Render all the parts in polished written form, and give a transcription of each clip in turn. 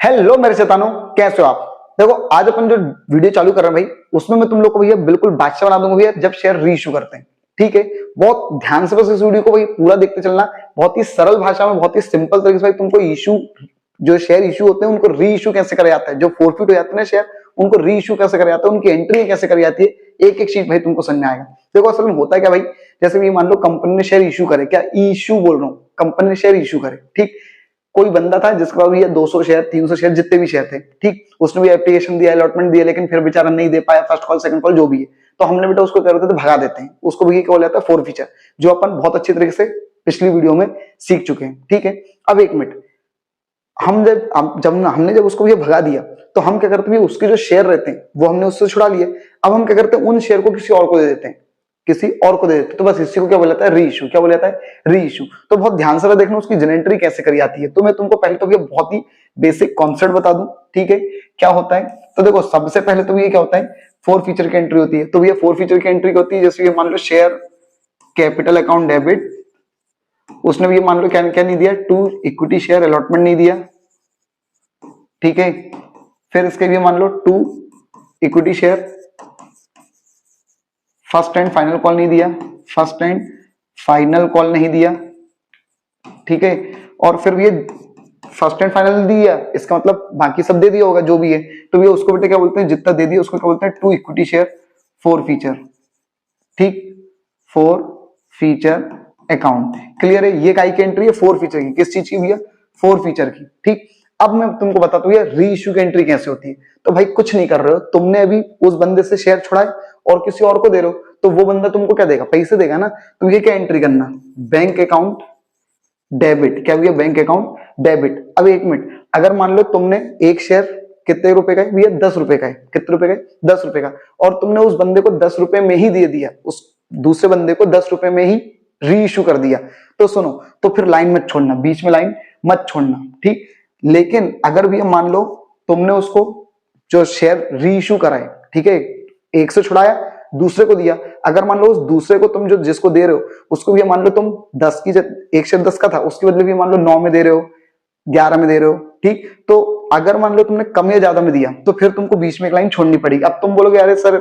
Hello मेरे शैतानों, कैसे हो आप। देखो आज अपन जो वीडियो चालू कर रहे हैं भाई, उसमें मैं तुम लोग को भैया बिल्कुल बादशाह बना दूंगा भैया जब शेयर रीइश्यू करते हैं। ठीक है, बहुत ध्यान से बस इस वीडियो को भाई पूरा देखते चलना। बहुत ही सरल भाषा में, बहुत ही सिंपल तरीके से भाई तुमको इशू, जो शेयर इशू होते हैं उनको री इशू कैसे करा जाता है, जो फोरफिट हो जाते हैं ना शेयर, उनको री इशू कैसे करा जाता है, उनकी एंट्री कैसे करी जाती है, एक एक चीज भाई तुमको समझ में आएगा। देखो असल में होता है क्या भाई, जैसे भी मान लो कंपनी ने शेयर इशू करे, क्या इशू बोल रहा हूँ, कंपनी ने शेयर इशू करे। ठीक, कोई बंदा था जिसके पास भी 200 शेयर 300 शेयर जितने भी शेयर थे, ठीक, उसने भी एप्लीकेशन दिया, अलॉटमेंट दिया, लेकिन फिर बेचारा नहीं दे पाया, फर्स्ट कॉल सेकंड कॉल जो भी है, तो हमने बेटा उसको क्या करते थे, भगा देते हैं उसको। भी क्या बोला जाता है, फोर फीचर, जो अपन बहुत अच्छी तरीके से पिछली वीडियो में सीख चुके हैं। ठीक है, अब एक मिनट, हम जब उसको भी भगा दिया, तो हम क्या करते हैं, उसके जो शेयर रहते हैं वो हमने उससे छुड़ा लिए। अब हम क्या करते हैं, उन शेयर को किसी और को दे देते हैं, किसी और को दे देते हैं। तो बस इसी को क्या बोला जाता है, री इशू। क्या बोला जाता है, री इशू। तो बहुत ध्यान से देखना उसकी जनरेटरी कैसे करी जाती है। तो मैं तुमको पहले तो ये बहुत ही बेसिक कॉन्सेप्ट बता दूं। ठीक है, क्या होता है, तो देखो सबसे पहले तो ये क्या होता है, फोर फीचर की एंट्री होती है। तो ये फोर फीचर की एंट्री होती है, जैसे ये मान लो शेयर कैपिटल अकाउंट डेबिट, उसने भी ये मान लो क्या क्या नहीं दिया, टू इक्विटी शेयर अलॉटमेंट नहीं दिया। ठीक है, फिर इसके भी मान लो two equity share first and final call नहीं दिया, फर्स्ट एंड फाइनल कॉल नहीं दिया। ठीक है, और फिर ये फर्स्ट एंड फाइनल दिया, इसका मतलब बाकी सब दे दिया होगा जो भी है। तो ये उसको बेटे क्या बोलते हैं, जितना दे दिया उसको क्या बोलते हैं, to equity share forfeiture. ठीक, फोर फीचर अकाउंट। क्लियर है, ये काई की एंट्री है, फोर फीचर की। किस चीज की भैया, फोर फीचर की। ठीक, अब मैं तुमको बताता हूँ री इश्यू की एंट्री कैसे होती है। तो भाई कुछ नहीं कर रहे हो, तुमने अभी उस बंदे से शेयर छुड़ाए और किसी और को दे रहे हो, तो वो बंदा तुमको क्या देगा, पैसे देगा ना। तो ये क्या एंट्री करना, बैंक अकाउंट डेबिट। क्या भैया, बैंक अकाउंट डेबिट। अब एक मिनट, अगर मान लो तुमने एक शेयर कितने रुपए का है भैया, 10 रुपए का है। कितने रुपए का है, 10 रुपए का। और तुमने उस बंदे को 10 रुपए में ही दे दिया, उस दूसरे बंदे को 10 रुपए में ही री इश्यू कर दिया। तो सुनो, तो फिर लाइन मत छोड़ना, बीच में लाइन मत छोड़ना। ठीक, लेकिन अगर भैया मान लो तुमने उसको जो शेयर री इश्यू कराए, ठीक है, एक से छुड़ाया दूसरे को दिया। अगर मान लो उस दूसरे को तुम जो जिसको दे रहे हो उसको भी मान लो तुम 10 की, एक शेयर 10 का था, उसके बदले भी मान लो 9 में दे रहे हो, 11 में दे रहे हो। ठीक, तो अगर मान लो तुमने कम या ज्यादा में दिया, तो फिर तुमको बीच में एक लाइन छोड़नी पड़ेगी। अब तुम बोलोगे अरे सर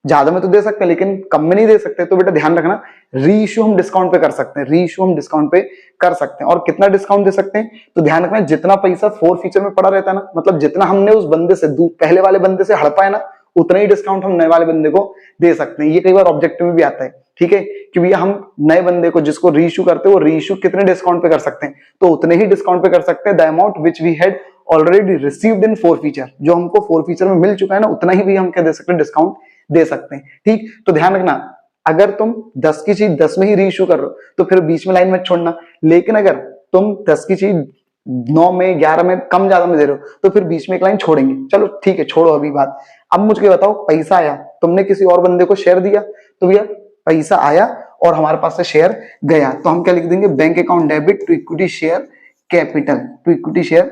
ज्यादा में तो दे सकते हैं लेकिन कम में नहीं दे सकते, तो बेटा ध्यान रखना, री इश्यू हम डिस्काउंट पे कर सकते हैं, री इश्यू हम डिस्काउंट पे कर सकते हैं। और कितना डिस्काउंट दे सकते हैं, तो ध्यान रखना, जितना पैसा फोर फीचर में पड़ा रहता है ना, मतलब जितना हमने उस बंदे से पहले वाले बंदे से हड़पा है ना, उतना ही डिस्काउंट हम नए वाले बंदे को दे सकते हैं। ये कई बार ऑब्जेक्टिव में भी आता है। ठीक है, कि भैया हम नए बंदे को जिसको री इश्यू करते हैं, वो री इश्यू कितने डिस्काउंट पे कर सकते हैं, तो उतने ही डिस्काउंट पे कर सकते हैं, the amount which we had already received in forfeiture. जो हमको फोर फीचर में मिल चुका है ना, उतना ही भी हम क्या दे सकते हैं, डिस्काउंट दे सकते हैं। ठीक, तो ध्यान रखना, अगर तुम 10 की चीज 10 में ही री इश्यू कर रहे हो, तो फिर बीच में लाइन मत छोड़ना। लेकिन अगर तुम 10 की चीज 9 में 11 में कम ज्यादा में दे रहे हो, तो फिर बीच में एक लाइन छोड़ेंगे। चलो ठीक है, छोड़ो अभी बात। अब मुझे बताओ, पैसा आया, तुमने किसी और बंदे को शेयर दिया, तो भैया पैसा आया और हमारे पास से शेयर गया, तो हम क्या लिख देंगे, bank account debit to equity share capital, to equity share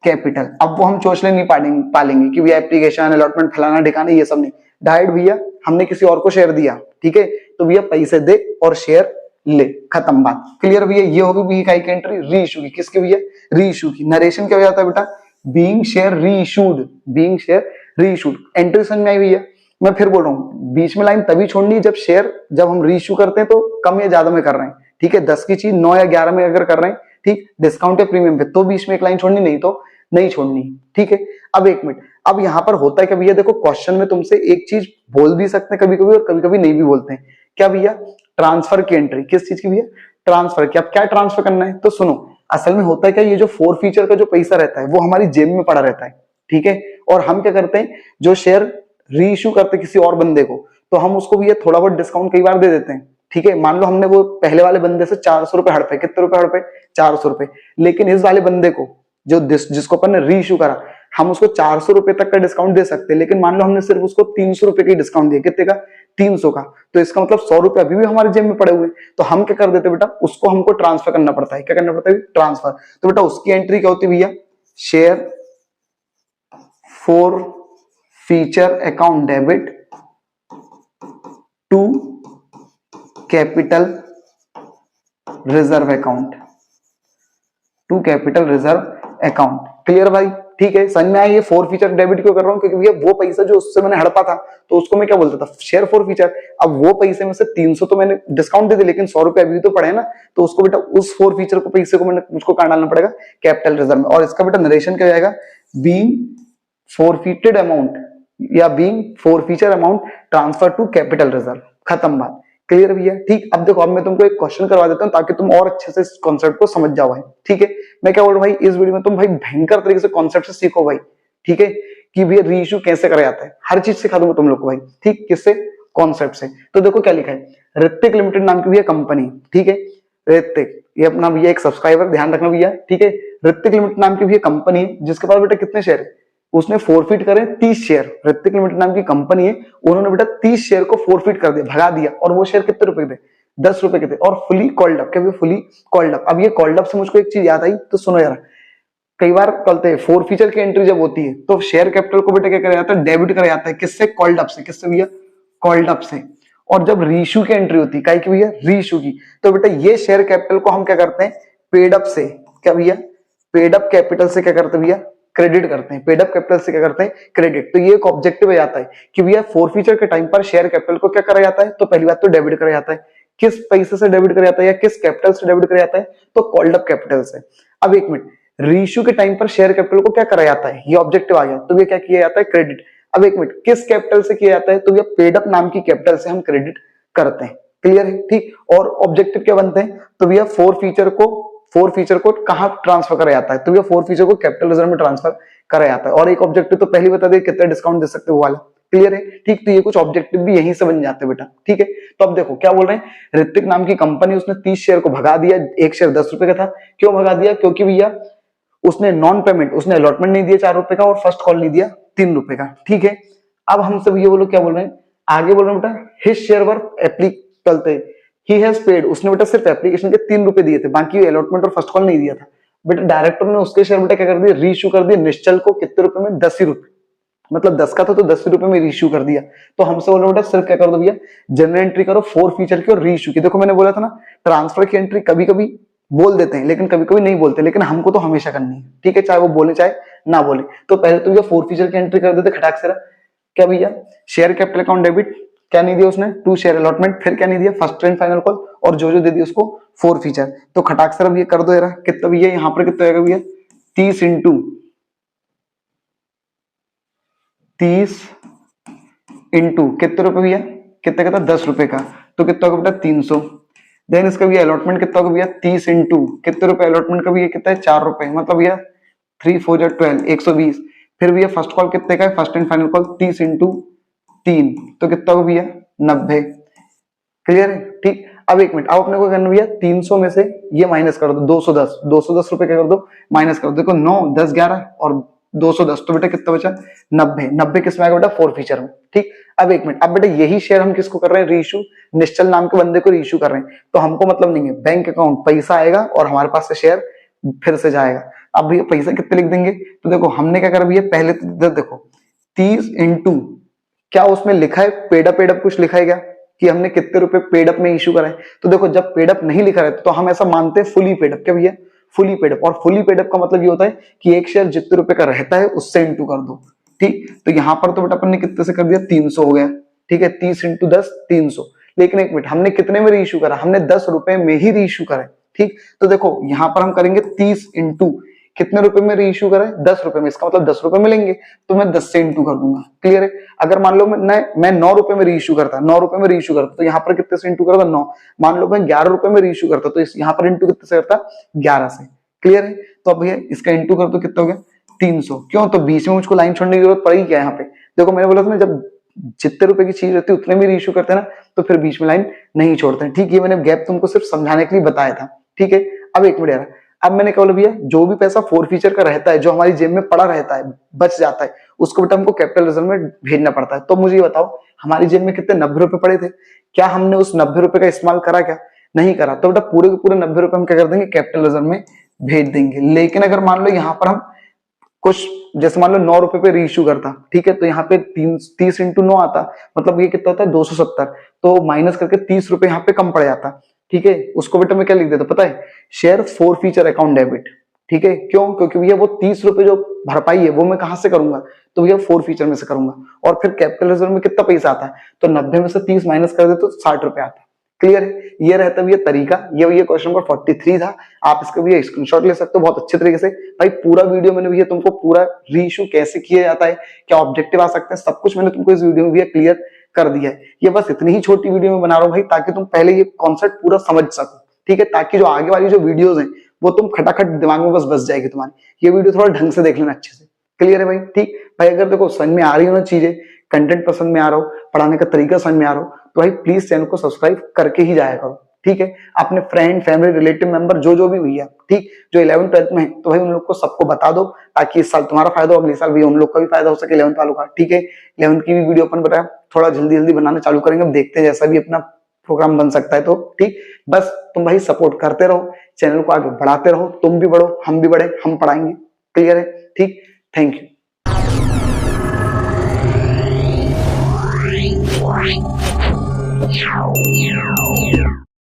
capital. अब वो हम चोचले नहीं पालेंगे कि भैया एप्लीकेशन अलॉटमेंट फलाना ठिकाना, ये सब नहीं। डायरेक्ट भैया हमने किसी और को शेयर दिया, ठीक है, तो भैया पैसे दे और शेयर ले, खत्म बात। क्लियर भैया, ये होगी भैया काय की एंट्री, री इशू की। किसकी भैया, री इशू की। नरेशन क्या हो जाता है बेटा, बीइंग शेयर री इशूड, बीइंग शेयर री इशूड। एंट्री समझ में आई भैया। मैं फिर बोल रहा हूँ, बीच में लाइन तभी छोड़नी जब शेयर, जब हम री इशू करते हैं तो कम या ज्यादा में कर रहे हैं। ठीक है, 10 की चीज 9 या 11 में अगर कर रहे हैं, ठीक, डिस्काउंट या प्रीमियम पे, तो बीच में एक लाइन छोड़नी, नहीं तो नहीं छोड़नी। ठीक है, अब एक मिनट, अब यहां पर होता है क्या भैया, देखो क्वेश्चन में तुमसे एक चीज बोल भी सकते हैं कभी कभी, और कभी कभी नहीं भी बोलते हैं। क्या भैया, ट्रांसफर की एंट्री। किस चीज की भैया, ट्रांसफर की। अब क्या ट्रांसफर करना है, तो सुनो, असल में होता है क्या, ये जो फोर फीचर का जो पैसा रहता है वो हमारी जेब में पड़ा रहता है। ठीक है, और हम क्या करते हैं, जो शेयर री इश्यू करते किसी और बंदे को, तो हम उसको भी ये थोड़ा बहुत डिस्काउंट कई बार दे देते हैं। ठीक है, मान लो हमने वो पहले वाले बंदे से 400 रुपए हड़पे, कितने रुपए हड़पे, 400 रुपए। लेकिन इस वाले बंदे को, जो जिसको अपन ने री इश्यू करा, हम उसको 400 रुपए तक का डिस्काउंट दे सकते हैं। लेकिन मान लो हमने सिर्फ उसको 300 रुपए का डिस्काउंट दिया, कितने का, 300 का। तो इसका मतलब 100 रुपए अभी भी हमारे जेब में पड़े हुए। तो हम क्या कर देते बेटा, उसको हमको ट्रांसफर करना पड़ता है। क्या करना पड़ता है, ट्रांसफर। तो बेटा उसकी एंट्री क्या होती है भैया, share forfeiture account debit to capital reserve account. To capital reserve account. Clear भाई? ठीक है, समझ में आया? ये फोर फीचर डेबिट क्यों कर रहा हूँ, क्योंकि भैया वो पैसा जो उससे मैंने हड़पा था तो उसको मैं क्या बोलता था, शेयर फोर फीचर। अब वो पैसे में से 300 तो मैंने डिस्काउंट दे दिया, लेकिन 100 रुपए अभी तो पड़े ना, तो उसको बेटा उस फोर फीचर को पैसे को मैंने मुझको कहाँ डालना पड़ेगा, कैपिटल रिजर्व में। और इसका बेटा नरेशन क्या जाएगा, बीइंग फोरफिटेड अमाउंट या being forfeiture amount transfer to capital reserve. खत्म बात। क्लियर भैया? ठीक। अब देखो, अब मैं तुमको एक क्वेश्चन करवा देता हूँ ताकि तुम और अच्छे से इस कॉन्सेप्ट को समझ जाओ भाई। ठीक है, मैं क्या बोल रहा हूँ भाई, इस वीडियो में तुम भाई भयंकर तरीके से कॉन्सेप्ट से सीखो भाई। ठीक है, कि भैया रीइश्यू कैसे करा जाता है, हर चीज सिखा दूंगा तुम लोग को भाई। ठीक, किससे, कॉन्सेप्ट से। तो देखो क्या लिखा है, ऋतिक लिमिटेड नाम की भैया कंपनी। ठीक है, ऋतिक, ये अपना भैया एक सब्सक्राइबर, ध्यान रखना भैया। ठीक है, ऋतिक लिमिटेड नाम की भैया कंपनी है जिसके पास बेटा कितने शेयर है, उसने फोरफिट करे 30 शेयर। ऋतिक लिमिटेड नाम की कंपनी है, उन्होंने बेटा 30 शेयर को फोरफिट कर दिया, भगा दिया। और वो शेयर कितने रुपए थे, 10 रुपए के थे, और फुली कॉल्ड अप। क्या फुली कॉल्ड अप? अब ये कॉल्ड अप से मुझको एक चीज याद आई, तो सुनो यार। कई बार बोलते हैं फोर फीचर की एंट्री जब होती है तो शेयर कैपिटल को बेटा क्या करा जाता है, डेबिट करा जाता है। किससे, कॉल्ड अप से। किससे भैया, कॉल्ड अप से। और जब रीइश्यू की एंट्री होती है, काहे की भैया, रीइश्यू की, तो बेटा ये शेयर कैपिटल को हम क्या करते हैं, पेड अप से। क्या भैया, पेड अप कैपिटल से क्या करते हैं भैया, क्रेडिट करते हैं। पेड अप कैपिटल से क्या करते हैं, क्रेडिट। तो ये एक ऑब्जेक्टिव आ जाता है कि भैया फोर फीचर के टाइम पर शेयर कैपिटल को क्या करा जाता है, तो पहली बात तो डेबिट करा जाता है। किस पैसे से डेबिट करा जाता है या किस कैपिटल से डेबिट करा जाता है, तो कॉल्ड अप कैपिटल से। अब एक मिनट, रीइश्यू के टाइम पर शेयर कैपिटल को क्या करा जाता है, ये ऑब्जेक्टिव आ गया, तो ये क्या किया जाता है, क्रेडिट। अब एक मिनट, किस कैपिटल से किया जाता है, तो ये पेड अप नाम की कैपिटल से हम क्रेडिट करते हैं। क्लियर है? ठीक। और ऑब्जेक्टिव क्या बनते हैं, तो भैया फोर फीचर को कहां ट्रांसफर करा जाता है, तो भैया फोर फीचर को कैपिटल रिजर्व में ट्रांसफर करा जाता है। और एक ऑब्जेक्टिव तो पहले बता दिए कितना डिस्काउंट दे सकते हो वाला। क्लियर है? ठीक। तो ये कुछ ऑब्जेक्टिव भी यहीं से बन जाते हैं बेटा। ठीक है, तो अब देखो क्या बोल रहे हैं, ऋतिक नाम की कंपनी, उसने 30 शेयर को भगा दिया। एक शेयर 10 रुपए का था। क्यों भगा दिया, क्योंकि भैया उसने नॉन पेमेंट, उसने अलॉटमेंट नहीं दिया 4 रुपए का, और फर्स्ट कॉल नहीं दिया 3 रुपए का। ठीक है, अब हमसे भैया बोलो क्या बोल रहे हैं, आगे बोल रहे हैं बेटा, his share were applicable, he has paid, उसने बेटा सिर्फ एप्लीकेशन के 3 रुपए दिए थे, बाकी अलॉटमेंट और फर्स्ट कॉल नहीं दिया था। बेटा डायरेक्टर ने उसके शेयर बेटा क्या कर दिया, रीइश्यू कर दिया निश्चल को। कितने रुपए में, 10 ही रुपए। मतलब 10 का था तो 10 रुपए में रीइश्यू कर दिया। तो हमसे बोलो बेटा सिर्फ क्या कर दो भैया, जनरल एंट्री करो फोर फीचर की और रीइश्यू की। देखो मैंने बोला था ना, ट्रांसफर की एंट्री कभी कभी बोल देते हैं लेकिन कभी कभी नहीं बोलते, लेकिन हमको तो हमेशा करनी है। ठीक है, चाहे वो बोले चाहे ना बोले। तो पहले तो भैया फोर फीचर की एंट्री कर देते खटाक से। क्या भैया, शेयर कैपिटल अकाउंट डेबिट, क्या नहीं दिया उसने, 2 शेयर अलॉटमेंट, फिर क्या नहीं दिया, फर्स्ट एंड फाइनल कॉल, और जो जो दे दिया उसको फोर फीचर। तो खटाक से अब ये कर दो यार, कितना भैया यहाँ पर कितना आएगा भैया, 30 इंटू 30 इंटू कितने रुपए भैया, कितने का था, 10 रुपए का, तो कितना होगा बेटा 300। देन इसका भैया अलॉटमेंट कितना होगा भैया, 30 इंटू कितने रुपए अलॉटमेंट का भैया, कितना है 4 रुपए, मतलब भैया 3 4 12 120। फिर भैया फर्स्ट कॉल कितने का है, first and final call 30 into 3, तो कितना होगा भैया 90। क्लियर है? ठीक। अब एक मिनट, अब अपने को करना भैया 300 में से ये माइनस कर दो, 210 रुपए क्या कर दो, माइनस कर दो। देखो 9 10 11 और 210, तो बेटा कितना बचा, 90 किस में आएगा बेटा, फोर फीचर में। ठीक। अब एक मिनट, अब बेटा यही शेयर हम किसको कर रहे हैं, रीइश्यू, निश्चल नाम के बंदे को रीइश्यू कर रहे हैं। तो हमको मतलब नहीं है, बैंक अकाउंट पैसा आएगा और हमारे पास से शेयर फिर से जाएगा। अब भैया पैसा कितने लिख देंगे, तो देखो हमने क्या करा भैया, पहले तो देखो 30 इंटू, क्या उसमें लिखा है पेडअप कुछ लिखा है क्या, कि हमने कितने रुपए पेडअप में इश्यू करा है। तो देखो जब पेडअप नहीं लिखा रहता तो हम ऐसा मानते हैं फुली पेडअप। क्या भैया, फुली पेडअप। और फुली पेडअप का मतलब ये होता है कि एक शेयर जितने रुपए का रहता है उससे इंटू कर दो। ठीक। तो यहां पर तो बेटा अपन ने कितने से कर दिया, 300 हो गया। ठीक है, 30 इंटू 10 300। लेकिन एक मिनट, हमने कितने में रीइश्यू करा, हमने 10 रुपए में ही रीइश्यू करा। ठीक। तो देखो यहां पर हम करेंगे 30 इंटू कितने रुपए में रीइश्यू करा है, 10 रुपए में, इसका मतलब 10 रुपए मिलेंगे, तो मैं 10 से इंटू कर दूंगा। क्लियर है? अगर मान लो मैं 9 रुपए में रीइश्यू करता, 9 रुपए में रीइश्यू करता, तो यहाँ पर कितने से इंटू करता, 9। मान लो मैं 11 रुपए में रीइश्यू करता, तो यहाँ पर इंटू कितने से करता, 11 से। क्लियर है? तो अब भैया इसका इंटू कर, तो कितना हो गया 300। क्यों, तो बीच में मुझको लाइन छोड़ने की जरूरत पड़ेगी क्या यहाँ पे। देखो मैंने बोला था ना, जब जितने रुपए की चीज रहती है उतने में रीइश्यू करते हैं ना, तो फिर बीच में लाइन नहीं छोड़ते हैं। ठीक, ये मैंने गैप तुमको सिर्फ समझाने के लिए बताया था। ठीक है, अब एक मिनट यार, अब मैंने क्या बोला भैया, जो भी पैसा फोर फीचर का रहता है, जो हमारी जेब में पड़ा रहता है, बच जाता है, उसको बेटा हमको कैपिटल रिजर्व में भेजना पड़ता है। तो मुझे ये बताओ, हमारी जेब में कितने 90 रुपए पड़े थे, क्या हमने उस 90 रुपए का इस्तेमाल करा, क्या नहीं करा, तो बेटा पूरे के पूरे 90 रुपए हम क्या कर देंगे, कैपिटल रिजर्व में भेज देंगे। लेकिन अगर मान लो यहाँ पर हम कुछ, जैसे मान लो 9 रुपए पे रीइश्यू करता, ठीक है, तो यहाँ पे 30 इंटू 9 आता, मतलब ये कितना होता है 270, तो माइनस करके 30 रुपए यहाँ पे कम पड़ जाता। ठीक है, उसको बेटा मैं क्या लिख देता पता है, share forfeiture account debit. ठीक है, क्यों? क्योंकि भैया वो 30 रुपए जो भरपाई है वो मैं कहां से करूंगा? तो भैया फोर फीचर में से करूंगा। और फिर कैपिटल रिजर्व में कितना पैसा आता है? तो 90 में से 30 माइनस कर दे तो 60 रुपए आता है। क्लियर है? ये रहता है भैया तरीका। ये भैया क्वेश्चन नंबर 43 था। आप इसका भैया स्क्रीनशॉट ले सकते हो बहुत अच्छे तरीके से। भाई पूरा वीडियो मैंने भैया तुमको पूरा रीइश्यू कैसे किया जाता है, क्या ऑब्जेक्टिव आ सकते हैं, सब कुछ मैंने तुमको इस वीडियो में भैया क्लियर कर दिया है। ये बस इतनी ही छोटी वीडियो में बना रहा हूं भाई, ताकि तुम पहले ये कॉन्सेप्ट पूरा समझ सको। ठीक है, ताकि जो आगे वाली जो वीडियोस हैं वो तुम खटाखट दिमाग में बस जाएगी तुम्हारी। ये वीडियो थोड़ा ढंग से देख लेना अच्छे से। क्लियर है भाई? ठीक भाई, अगर देखो समझ में आ रही हो ना चीजें, कंटेंट पसंद में आ रहा हो, पढ़ाने का तरीका समझ में आ रहा हो, तो भाई प्लीज चैनल को सब्सक्राइब करके ही जाया करो। ठीक है, अपने फ्रेंड, फैमिली, रिलेटिव मेंबर जो भी भैया, ठीक, जो 11th 12th में है, तो भाई उन लोग को सबको बता दो, ताकि इस साल तुम्हारा फायदा हो, अगले साल भैया उन लोग का भी फायदा हो सके 11th वालों का। ठीक है, 11th की भी वीडियो अपन बताया थोड़ा जल्दी जल्दी बनाना चालू करेंगे, अब देखते हैं जैसा भी अपना प्रोग्राम बन सकता है। तो ठीक, बस तुम भाई सपोर्ट करते रहो, चैनल को आगे बढ़ाते रहो, तुम भी बढ़ो, हम भी बढ़े, हम पढ़ाएंगे। क्लियर है? ठीक, थैंक यू।